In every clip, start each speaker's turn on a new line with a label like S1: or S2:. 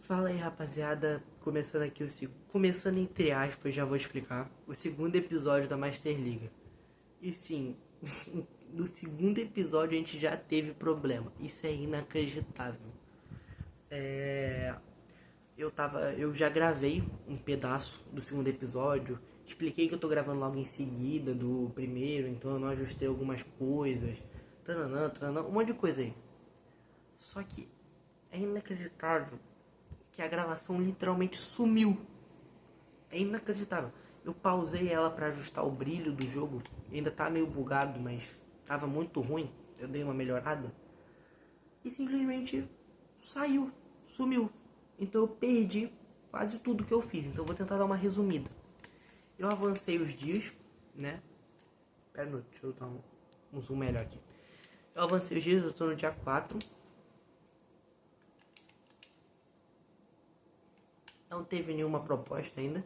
S1: Fala aí, rapaziada. Começando aqui começando entre aspas, já vou explicar. O segundo episódio da Master League. E sim, no segundo episódio a gente já teve problema. Isso é inacreditável. É, eu já gravei um pedaço do segundo episódio. Expliquei que eu tô gravando logo em seguida do primeiro, então eu não ajustei algumas coisas. Tananã, tananã, um monte de coisa aí. Só que é inacreditável que a gravação literalmente sumiu. É inacreditável. Eu pausei ela pra ajustar o brilho do jogo. Ainda tá meio bugado, mas tava muito ruim. Eu dei uma melhorada. E simplesmente saiu, sumiu. Então eu perdi quase tudo que eu fiz. Então eu vou tentar dar uma resumida. Eu avancei os dias, né? Pera, deixa eu dar um zoom melhor aqui. Eu avancei os dias, eu tô no dia 4. Não teve nenhuma proposta ainda.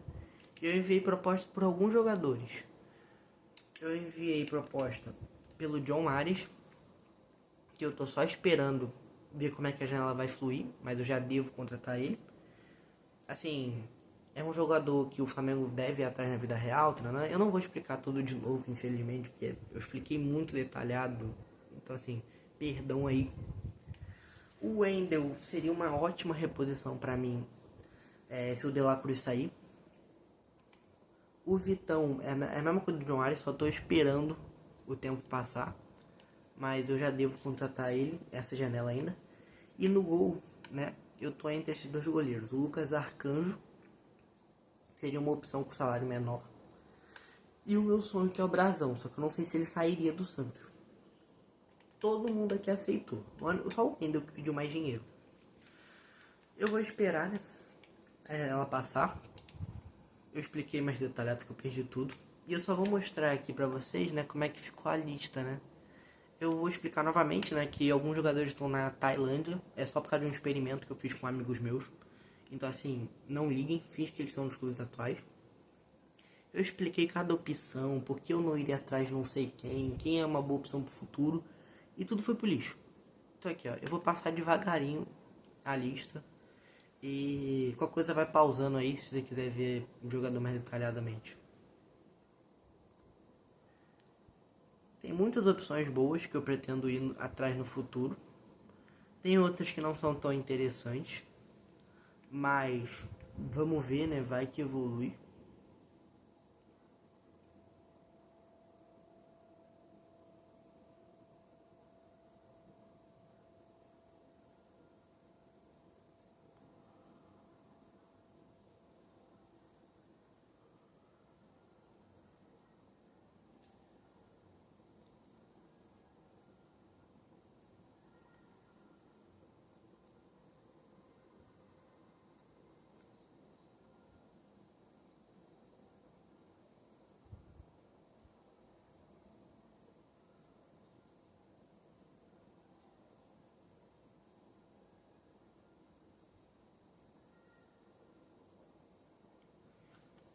S1: Eu enviei proposta por alguns jogadores. Eu enviei proposta pelo John Ares, que eu tô só esperando ver como é que a janela vai fluir, mas eu já devo contratar ele. Assim, é um jogador que o Flamengo deve ir atrás na vida real, né? Eu não vou explicar tudo de novo, infelizmente, porque eu expliquei muito detalhado. Então, assim, perdão aí. O Wendel seria uma ótima reposição pra mim se o De La Cruz sair. O Vitão é a mesma coisa do John Ares, só tô esperando o tempo passar. Mas eu já devo contratar ele, essa janela ainda. E no gol, né, eu tô entre esses dois goleiros. O Lucas Arcanjo seria uma opção com salário menor. E o meu sonho que é o Brazão, só que eu não sei se ele sairia do Santos. Todo mundo aqui aceitou. Só o Wendel que pediu mais dinheiro. Eu vou esperar, né, a janela passar. Eu expliquei mais detalhado que eu perdi tudo. E eu só vou mostrar aqui pra vocês, né, como é que ficou a lista, né. Eu vou explicar novamente, né, que alguns jogadores estão na Tailândia. É só por causa de um experimento que eu fiz com amigos meus. Então, assim, não liguem, finge que eles são dos clubes atuais. Eu expliquei cada opção, porque eu não iria atrás de não sei quem é uma boa opção pro futuro. E tudo foi pro lixo. Então aqui, ó, eu vou passar devagarinho a lista. E qualquer coisa vai pausando aí, se você quiser ver o jogador mais detalhadamente. Tem muitas opções boas que eu pretendo ir atrás no futuro. Tem outras que não são tão interessantes. Mas vamos ver, né? Vai que evolui.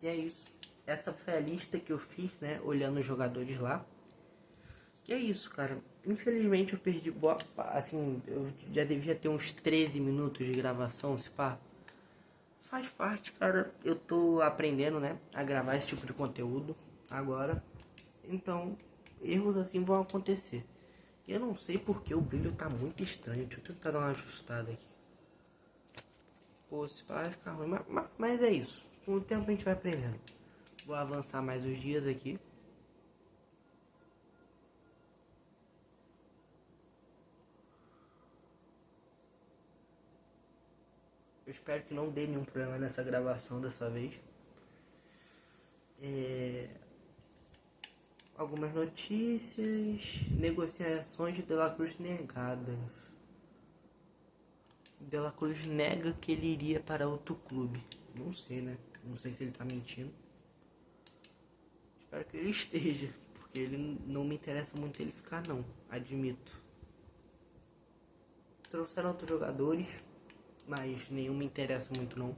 S1: E é isso. Essa foi a lista que eu fiz, né? Olhando os jogadores lá. E é isso, cara. Infelizmente eu perdi boa. Assim, eu já devia ter uns 13 minutos de gravação, se pá. Faz parte, cara. Eu tô aprendendo, né? A gravar esse tipo de conteúdo agora. Então, erros assim vão acontecer. Eu não sei porque o brilho tá muito estranho. Deixa eu tentar dar uma ajustada aqui. Pô, se pá vai ficar ruim. Mas é isso. Com o tempo a gente vai aprendendo. Vou avançar mais os dias aqui. Eu espero que não dê nenhum problema nessa gravação dessa vez. Algumas notícias. Negociações de De La Cruz negadas. De La Cruz nega que ele iria para outro clube. Não sei, né? Não sei se ele tá mentindo. Espero que ele esteja. Porque ele não me interessa muito ele ficar, não. Admito. Trouxeram outros jogadores. Mas nenhum me interessa muito, não.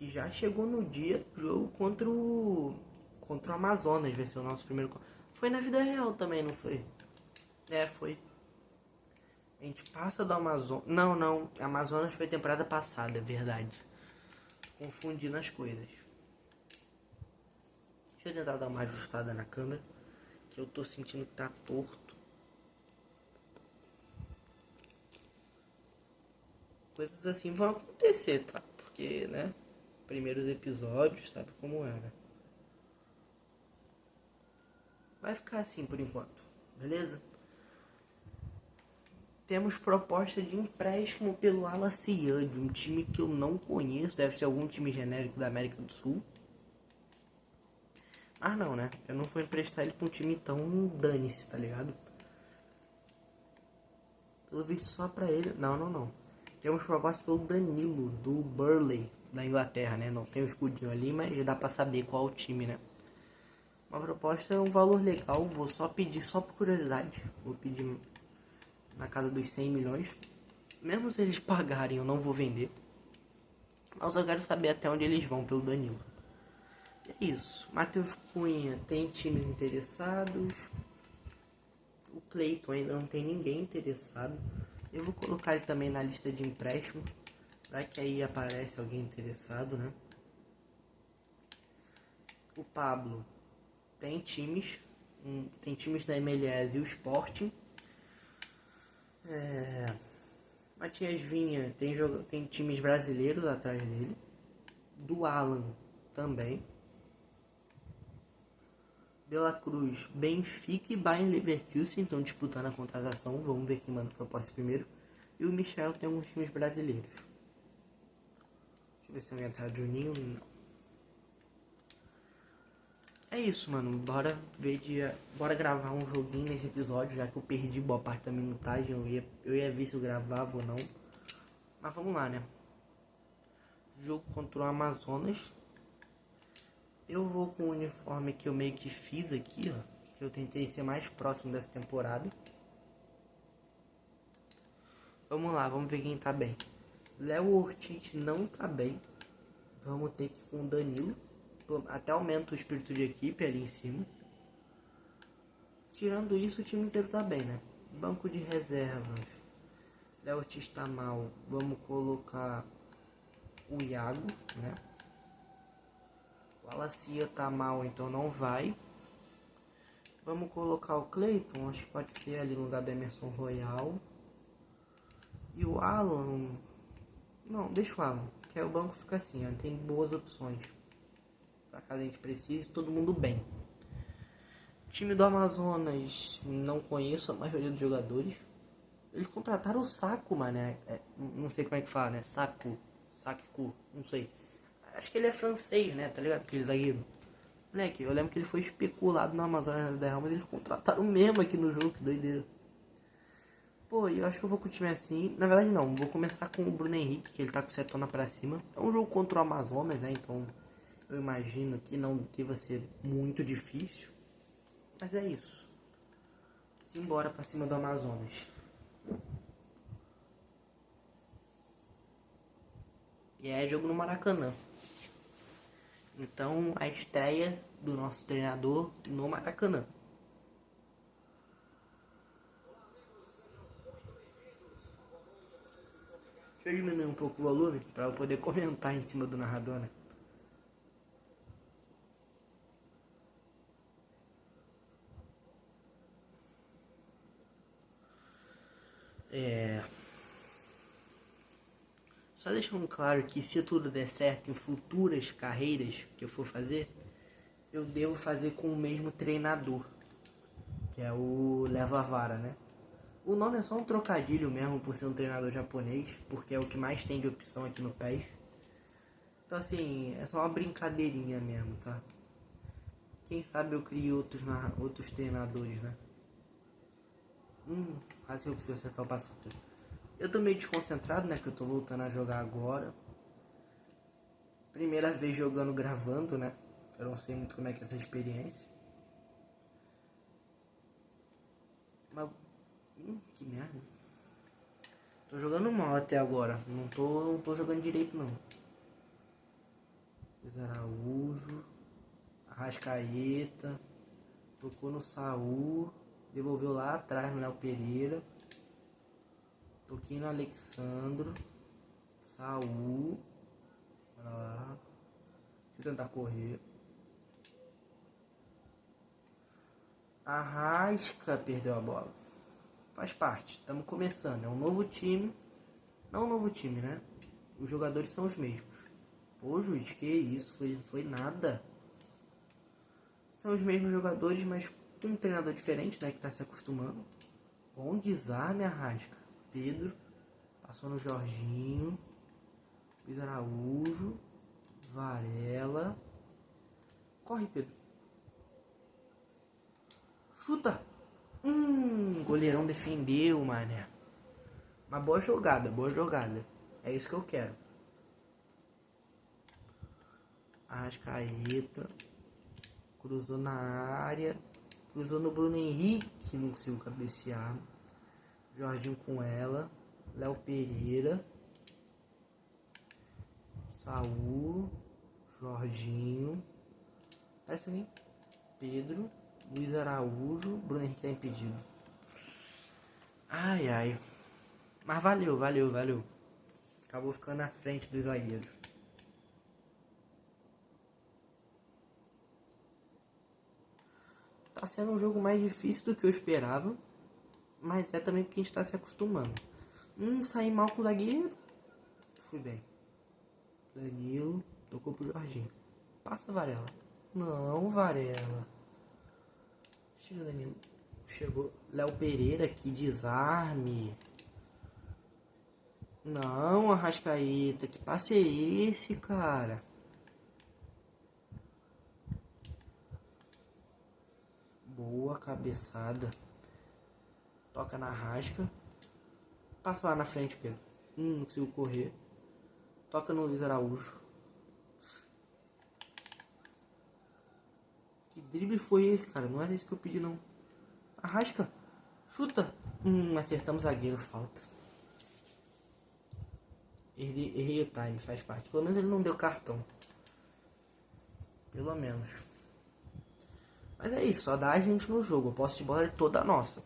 S1: E já chegou no dia do jogo contra o Amazonas, vai ser o nosso primeiro. Foi na vida real também, não foi? É, foi. A gente passa do Amazonas. Não, Amazonas foi temporada passada, é verdade. Confundindo as coisas. Deixa eu tentar dar uma ajustada na câmera, que eu tô sentindo que tá torto. Coisas assim vão acontecer, tá? Porque, né? Primeiros episódios, sabe como é, né? Vai ficar assim por enquanto, beleza? Temos proposta de empréstimo pelo Alaciad, um time que eu não conheço, deve ser algum time genérico da América do Sul. Ah não, né? Eu não vou emprestar ele pra um time tão dane-se, tá ligado? Pelo visto só pra ele. Não. Temos proposta pelo Danilo, do Burnley, da Inglaterra, né? Não tem o escudinho ali, mas já dá pra saber qual o time, né? Uma proposta é um valor legal, vou só pedir, só por curiosidade. Vou pedir na casa dos 100 milhões. Mesmo se eles pagarem, eu não vou vender. Mas eu quero saber até onde eles vão pelo Danilo. É isso. Matheus Cunha tem times interessados. O Cleiton ainda não tem ninguém interessado. Eu vou colocar ele também na lista de empréstimo. Vai que aí aparece alguém interessado, né? O Pablo tem times. Tem times da MLS e o Sporting. Matias Vinha tem times brasileiros atrás dele. Do Alan também. De La Cruz, Benfica e Bayern Leverkusen estão disputando a contratação. Vamos ver quem manda a proposta primeiro. E o Michel tem alguns times brasileiros. Deixa eu ver se eu entrar Juninho. Não. É isso, mano. Bora gravar um joguinho nesse episódio, já que eu perdi boa parte da minutagem. Eu ia ver se eu gravava ou não. Mas vamos lá, né? Jogo contra o Amazonas. Eu vou com o uniforme que eu meio que fiz aqui, ó. Que eu tentei ser mais próximo dessa temporada. Vamos lá, vamos ver quem tá bem. Léo Ortiz não tá bem. Vamos ter que ir com o Danilo. Até aumenta o espírito de equipe ali em cima. Tirando isso, o time inteiro tá bem, né? Banco de reservas. Léo Ortiz tá mal. Vamos colocar o Iago, né? O Alacia tá mal, então não vai. Vamos colocar o Cleiton. Acho que pode ser ali no lugar do Emerson Royal. E o Alan... Não, deixa o Alan. Que aí o banco fica assim, ó. Tem boas opções. Pra caso a gente precise, todo mundo bem. Time do Amazonas, não conheço a maioria dos jogadores. Eles contrataram o Saco, mano. Não sei como é que fala, né? Saco, não sei. Acho que ele é francês, né? Tá ligado? Aquele zagueiro. Moleque, eu lembro que ele foi especulado no Amazonas na vida real, mas eles contrataram mesmo aqui no jogo, que doideira. Pô, eu acho que eu vou com o time assim. Na verdade, não. Vou começar com o Bruno Henrique, que ele tá com o Setona pra cima. É um jogo contra o Amazonas, né? Então, eu imagino que não deva ser muito difícil. Mas é isso. Simbora pra cima do Amazonas. E é jogo no Maracanã. Então, a estreia do nosso treinador no Maracanã. Deixa eu diminuir um pouco o volume para eu poder comentar em cima do narrador, né? Só deixando claro que se tudo der certo em futuras carreiras que eu for fazer, eu devo fazer com o mesmo treinador, que é o Leva Vara, né? O nome é só um trocadilho mesmo por ser um treinador japonês, porque é o que mais tem de opção aqui no PES. Então assim, é só uma brincadeirinha mesmo, tá? Quem sabe eu crio outros treinadores, né? Quase que eu consigo acertar o passo. Eu tô meio desconcentrado, né? Que eu tô voltando a jogar agora. Primeira vez jogando gravando, né? Eu não sei muito como é que é essa experiência. Mas... que merda. Tô jogando mal até agora. Não tô jogando direito, não. Luiz Araújo. Arrascaeta. Tocou no Saul. Devolveu lá atrás no Léo Pereira. Toquinho no Alexandro. Saul. Olha lá. Deixa eu tentar correr. Arrasca perdeu a bola. Faz parte. Estamos começando. É um novo time. Não um novo time, né? Os jogadores são os mesmos. Pô, juiz, que isso? Foi nada. São os mesmos jogadores, mas com um treinador diferente, né? Que tá se acostumando. Bom desarme, Arrasca. Pedro. Passou no Jorginho. Luiz Araújo. Varela. Corre, Pedro. Chuta. Goleirão defendeu, mané. Uma boa jogada, boa jogada. É isso que eu quero. Arrascaeta. Cruzou na área. Cruzou no Bruno Henrique. Não conseguiu cabecear. Jorginho com ela. Léo Pereira. Saul. Jorginho. Parece alguém. Pedro. Luiz Araújo. Bruno Henrique tá impedido. Ai, ai. Mas valeu. Acabou ficando na frente dos zagueiros. Tá sendo um jogo mais difícil do que eu esperava. Mas é também porque a gente tá se acostumando. Saí mal com o zagueiro. Fui bem. Danilo. Tocou pro Jorginho. Passa, Varela. Não, Varela. Chega, Danilo. Chegou. Léo Pereira, que desarme. Não, Arrascaeta. Que passe é esse, cara? Boa cabeçada. Toca na Arrasca. Passa lá na frente, Pedro. Não conseguiu correr. Toca no Luiz Araújo. Que drible foi esse, cara? Não era esse que eu pedi, não. Arrasca. Chuta. Acertamos zagueiro. Falta. Errei o time. Faz parte. Pelo menos ele não deu cartão. Pelo menos. Mas é isso. Só dá a gente no jogo. A posse de bola é toda nossa.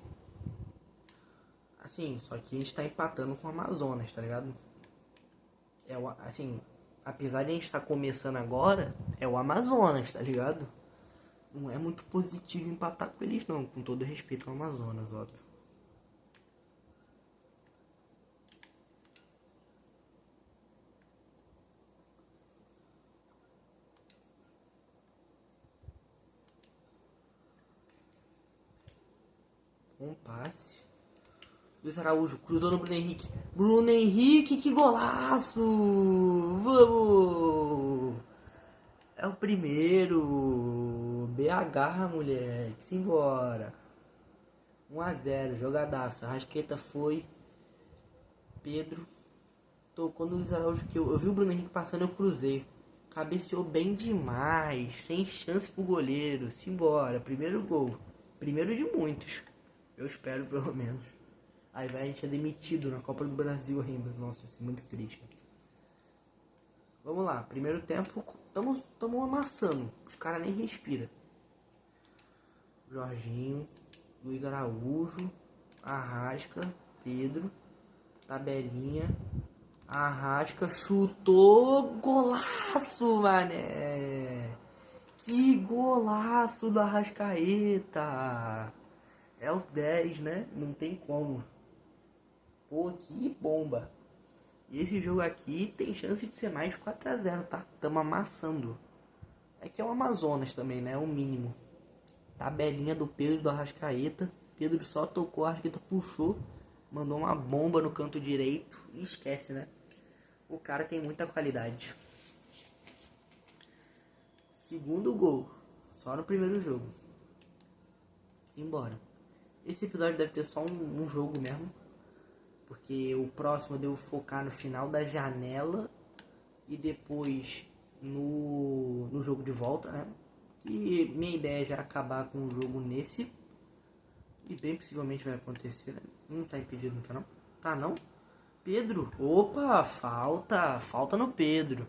S1: Assim, só que a gente tá empatando com o Amazonas, tá ligado? Assim, apesar de a gente estar começando agora, é o Amazonas, tá ligado? Não é muito positivo empatar com eles não, com todo respeito ao Amazonas, óbvio. Um passe. Luiz Araújo cruzou no Bruno Henrique. Bruno Henrique, que golaço! Vamos! É o primeiro. BH, moleque. Simbora. 1-0, jogadaça. Rasqueta foi. Pedro. Tocou no Luiz Araújo. Que eu vi o Bruno Henrique passando, eu cruzei. Cabeceou bem demais. Sem chance pro goleiro. Simbora. Primeiro gol. Primeiro de muitos. Eu espero, pelo menos. Aí vai, a gente é demitido na Copa do Brasil ainda. Nossa, isso é muito triste. Vamos lá. Primeiro tempo, estamos amassando. Os caras nem respiram. Jorginho. Luiz Araújo. Arrasca. Pedro. Tabelinha. Arrasca. Chutou. Golaço, mané. Que golaço do Arrascaeta. É o 10, né? Não tem como. Pô, que bomba. E esse jogo aqui tem chance de ser mais 4-0, tá? Tamo amassando. É que é o Amazonas também, né? É o mínimo. Tabelinha do Pedro do Arrascaeta. Pedro só tocou, a Arrascaeta puxou. Mandou uma bomba no canto direito. E esquece, né? O cara tem muita qualidade. Segundo gol. Só no primeiro jogo. Simbora. Esse episódio deve ter só um jogo mesmo. Porque o próximo eu devo focar no final da janela. E depois no jogo de volta, né? E minha ideia é já acabar com o jogo nesse. E bem possivelmente vai acontecer, né? Não tá impedido, não tá não? Tá não? Pedro? Opa, falta no Pedro.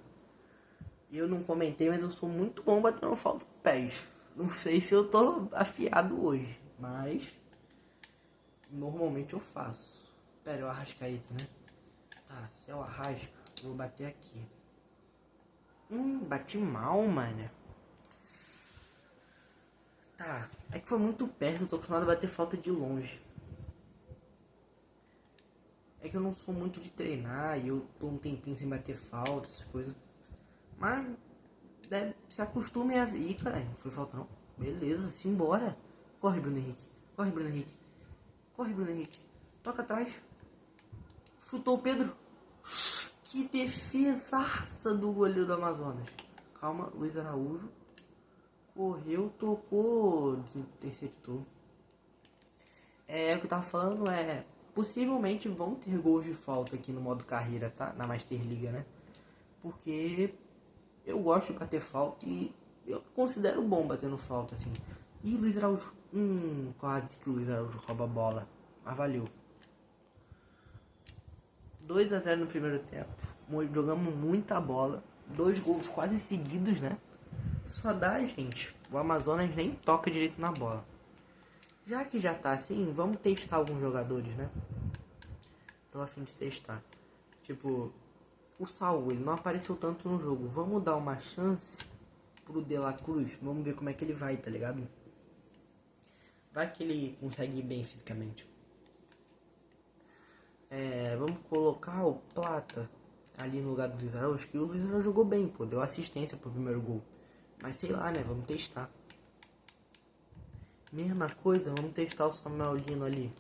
S1: Eu não comentei, mas eu sou muito bom batendo falta com pés. Não sei se eu tô afiado hoje, mas normalmente eu faço. Pera, é o Arrascaeta, né? Tá, se é o Arrasca, eu vou bater aqui. Bati mal, mano. Tá, é que foi muito perto, eu tô acostumado a bater falta de longe. É que eu não sou muito de treinar e eu tô um tempinho sem bater falta, essas coisas. Mas se acostume a ver. Ih, caralho, não foi falta não. Beleza, simbora. Corre, Bruno Henrique. Corre, Bruno Henrique. Corre, Bruno Henrique. Toca atrás. Chutou o Pedro. Que defesaça do goleiro do Amazonas. Calma, Luiz Araújo. Correu, tocou, interceptou. O que eu tava falando possivelmente vão ter gols de falta aqui no modo carreira, tá? Na Master Liga, né? Porque eu gosto de bater falta e eu considero bom batendo falta, assim. Ih, Luiz Araújo. Quase que o Luiz Araújo rouba a bola. Mas valeu. 2-0 no primeiro tempo. Jogamos muita bola. 2 gols quase seguidos, né? Só dá, gente. O Amazonas nem toca direito na bola. Já que já tá assim, vamos testar alguns jogadores, né? Tô a fim de testar. Tipo, o Saul, ele não apareceu tanto no jogo. Vamos dar uma chance pro De La Cruz. Vamos ver como é que ele vai, tá ligado? Vai que ele consegue ir bem fisicamente. Vamos colocar o Plata ali no lugar do Luiz Araújo. Que o Luiz Araújo jogou bem, pô. Deu assistência pro primeiro gol. Mas sei lá, né? Vamos testar. Mesma coisa, vamos testar o Samuel Lino ali.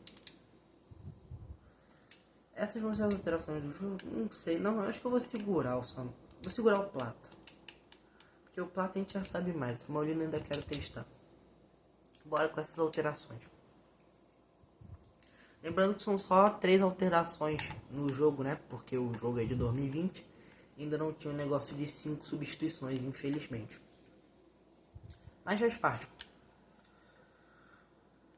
S1: Essas vão ser as alterações do jogo? Não sei, não. Eu acho que eu vou segurar o Samuel. Vou segurar o Plata. Porque o Plata a gente já sabe mais. O Samuel Lino ainda quero testar. Bora com essas alterações. Lembrando que são só 3 alterações no jogo, né? Porque o jogo é de 2020. Ainda não tinha um negócio de 5 substituições, infelizmente. Mas faz parte.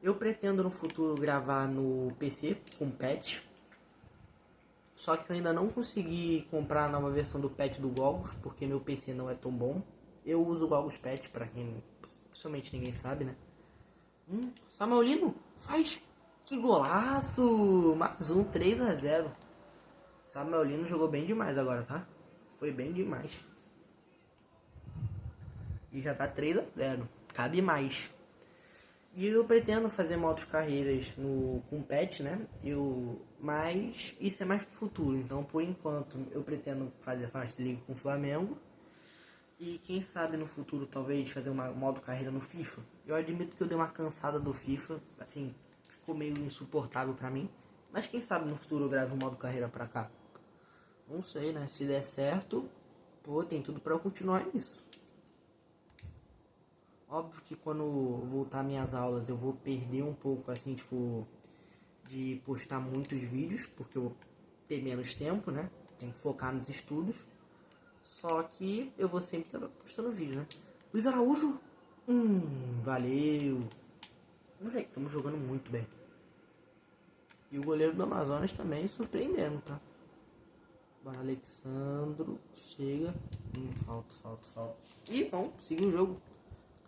S1: Eu pretendo no futuro gravar no PC com patch. Só que eu ainda não consegui comprar a nova versão do patch do Gogos, porque meu PC não é tão bom. Eu uso o Gogos Patch, pra quem possivelmente ninguém sabe, né? Samuel Lino, faz! Que golaço! Mais um, 3-0. Samuel Lino jogou bem demais agora, tá? Foi bem demais. E já tá 3-0. Cabe mais. E eu pretendo fazer motos carreiras com patch, né? Mas isso é mais pro futuro. Então, por enquanto, eu pretendo fazer essa Master League com o Flamengo. E quem sabe no futuro, talvez, fazer uma modo carreira no FIFA. Eu admito que eu dei uma cansada do FIFA. Assim, ficou meio insuportável pra mim. Mas quem sabe no futuro eu gravo um modo carreira pra cá. Não sei, né? Se der certo, pô, tem tudo pra eu continuar isso. Óbvio que quando voltar minhas aulas eu vou perder um pouco, assim, tipo, de postar muitos vídeos, porque eu vou ter menos tempo, né? Tenho que focar nos estudos. Só que eu vou sempre estar postando vídeo, né? Luiz Araújo, valeu. Moleque, estamos jogando muito bem. E o goleiro do Amazonas também surpreendendo, tá? Bora, Alexandro, chega. Falta. Ih, não, seguiu o jogo.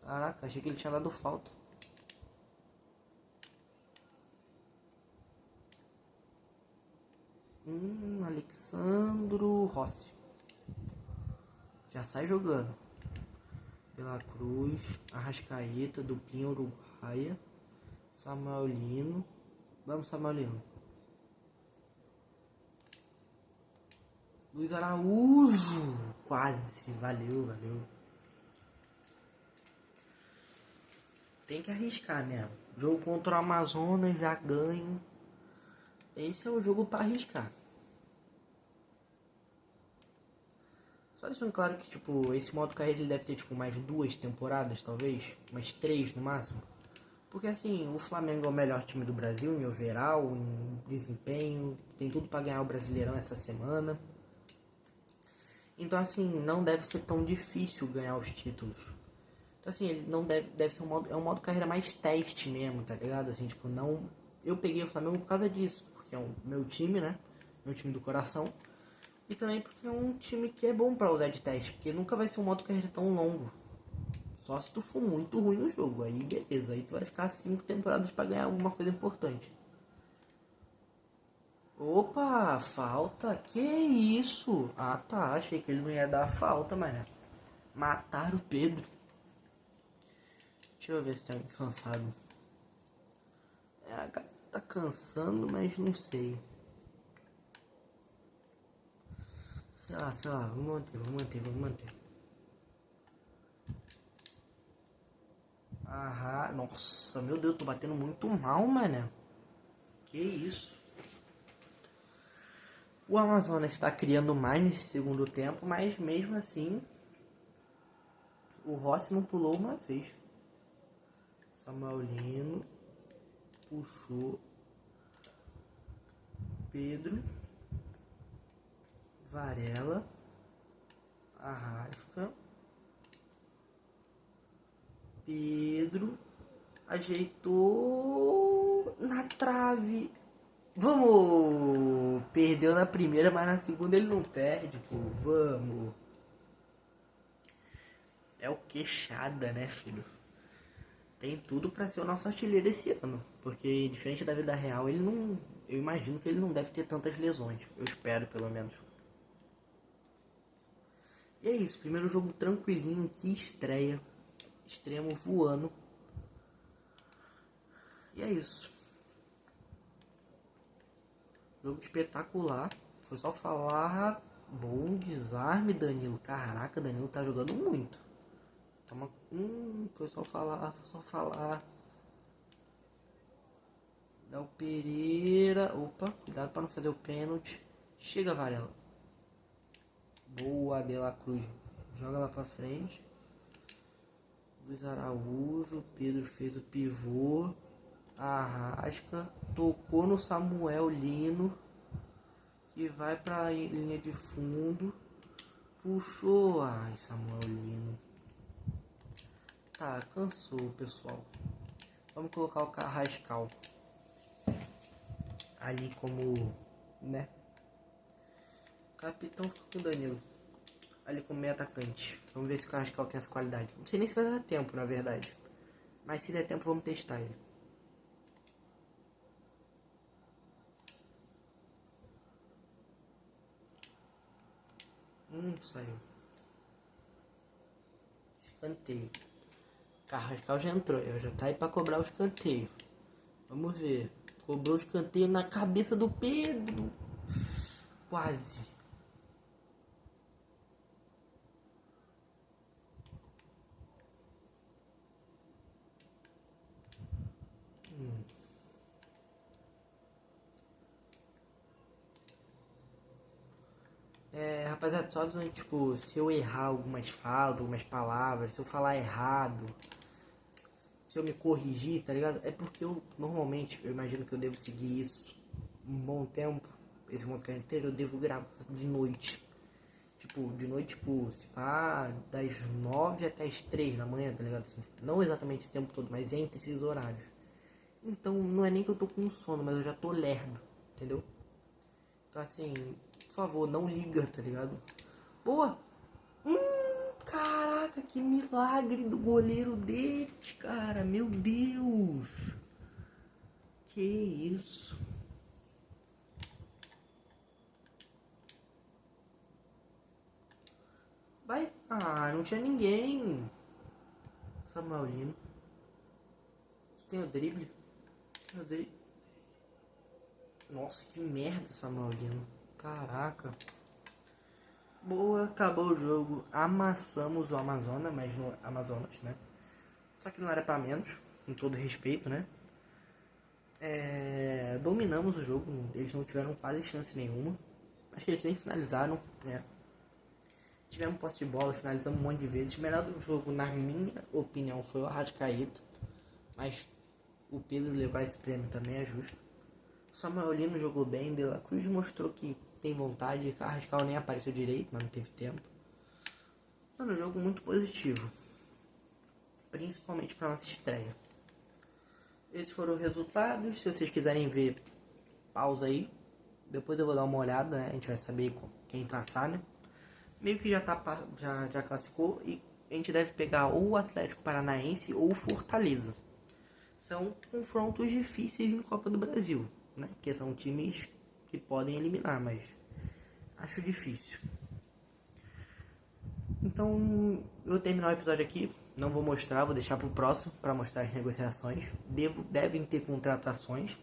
S1: Caraca, achei que ele tinha dado falta. Alexandro Rossi. Já sai jogando. De La Cruz, Arrascaeta, duplinha uruguaia. Samuel Lino. Vamos, Samuel Lino. Luiz Araújo. Quase, valeu. Tem que arriscar mesmo. Jogo contra o Amazonas, já ganho. Esse é o jogo para arriscar. Só deixando claro que, tipo, esse modo carreira ele deve ter, tipo, mais 2 temporadas, talvez. Mais 3 no máximo. Porque, assim, o Flamengo é o melhor time do Brasil em overall, em desempenho. Tem tudo para ganhar o Brasileirão essa semana. Então, assim, não deve ser tão difícil ganhar os títulos. Então, assim, ele não deve ser um modo carreira mais teste mesmo, tá ligado? Assim, tipo, não... Eu peguei o Flamengo por causa disso, porque é o meu time, né? Meu time do coração. E também porque é um time que é bom pra usar de teste, porque nunca vai ser um modo carreira tão longo. Só se tu for muito ruim no jogo, aí beleza, aí tu vai ficar 5 temporadas pra ganhar alguma coisa importante. Opa, falta? Que isso? Ah tá, achei que ele não ia dar falta, mané. Mataram o Pedro. Deixa eu ver se tem alguém cansado. É, a galera tá cansando, mas não sei. Sei lá, vamos manter. Ah, nossa, meu Deus, tô batendo muito mal, mané. Que isso? O Amazonas está criando mais nesse segundo tempo, mas mesmo assim, o Rossi não pulou uma vez. Samuelino puxou. Pedro, Varela, Arrasca, Pedro, ajeitou na trave. Vamos! Perdeu na primeira, mas na segunda ele não perde, pô. Vamos! É o queixada, né, filho? Tem tudo pra ser o nosso artilheiro esse ano. Porque, diferente da vida real, ele não. Eu imagino que ele não deve ter tantas lesões. Eu espero, pelo menos. E é isso. Primeiro jogo tranquilinho. Que estreia. Extremo voando. E é isso. Jogo espetacular. Foi só falar. Bom desarme, Danilo. Caraca, Danilo tá jogando muito. Toma. Foi só falar. Foi só falar. Dá o Pereira. Opa, cuidado pra não fazer o pênalti. Chega, Varela. Boa, De La Cruz. Joga lá pra frente. Luiz Araújo. Pedro fez o pivô. Arrasca. Tocou no Samuel Lino. Que vai pra linha de fundo. Puxou. Ai, Samuel Lino. Tá, cansou, pessoal. Vamos colocar o Carrascal ali como, né? Capitão fica com o Danilo ali como meio atacante. Vamos ver se o Carrascal tem essa qualidade. Não sei nem se vai dar tempo, na verdade. Mas se der tempo, vamos testar ele. Saiu. Escanteio. Carrascal já entrou. Já tá aí pra cobrar o escanteio. Vamos ver. Cobrou o escanteio na cabeça do Pedro. Quase. Rapaziada, só avisando, tipo, se eu errar algumas falas, algumas palavras, se eu falar errado, se eu me corrigir, tá ligado? É porque eu, normalmente, eu imagino que eu devo seguir isso um bom tempo. Esse modo que inteiro eu devo gravar de noite. Tipo, de noite, tipo, se pá, das 9 até as 3 da manhã, tá ligado? Assim, não exatamente esse tempo todo, mas entre esses horários. Então, não é nem que eu tô com sono, mas eu já tô lerdo, entendeu? Então, assim, por favor, não liga, tá ligado? Boa! Caraca, que milagre do goleiro dele, cara. Meu Deus. Que isso. Vai. Ah, não tinha ninguém. Samuelino. Tem o drible. Tem o drible. Nossa, que merda, Samuelino. Caraca. Boa, acabou o jogo. Amassamos o Amazonas, mas no Amazonas, né? Só que não era pra menos, com todo respeito, né? Dominamos o jogo, eles não tiveram quase chance nenhuma. Acho que eles nem finalizaram, né? Tivemos posse de bola, finalizamos um monte de vezes. O melhor do jogo, na minha opinião, foi o Arrascaeta. Mas o Pedro levar esse prêmio também é justo. O Samuelino jogou bem, De La Cruz mostrou que tem vontade. Carrascal nem apareceu direito, mas não teve tempo. Mano, um jogo muito positivo. Principalmente para nossa estreia. Esses foram os resultados. Se vocês quiserem ver, pausa aí. Depois eu vou dar uma olhada, né? A gente vai saber quem passar, né? Meio que já classificou e a gente deve pegar ou o Atlético Paranaense ou o Fortaleza. São confrontos difíceis em Copa do Brasil, né? Porque são times que podem eliminar, mas acho difícil. Então, eu vou terminar o episódio aqui. Não vou mostrar, vou deixar pro próximo para mostrar as negociações. Devem ter contratações.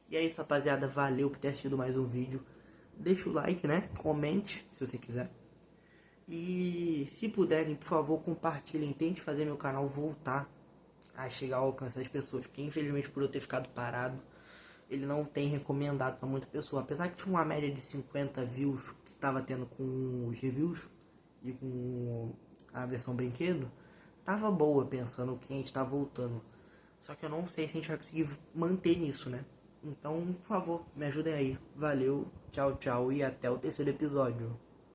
S1: E é isso, rapaziada. Valeu por ter assistido mais um vídeo. Deixa o like, né? Comente, se você quiser. E se puderem, por favor, compartilhem. Tente fazer meu canal voltar a chegar ao alcance das pessoas. Porque, infelizmente, por eu ter ficado parado, ele não tem recomendado para muita pessoa. Apesar que tinha uma média de 50 views que estava tendo com os reviews e com a versão brinquedo, tava boa, pensando que a gente tá voltando. Só que eu não sei se a gente vai conseguir manter nisso, né? Então, por favor, me ajudem aí. Valeu, tchau, tchau e até o terceiro episódio.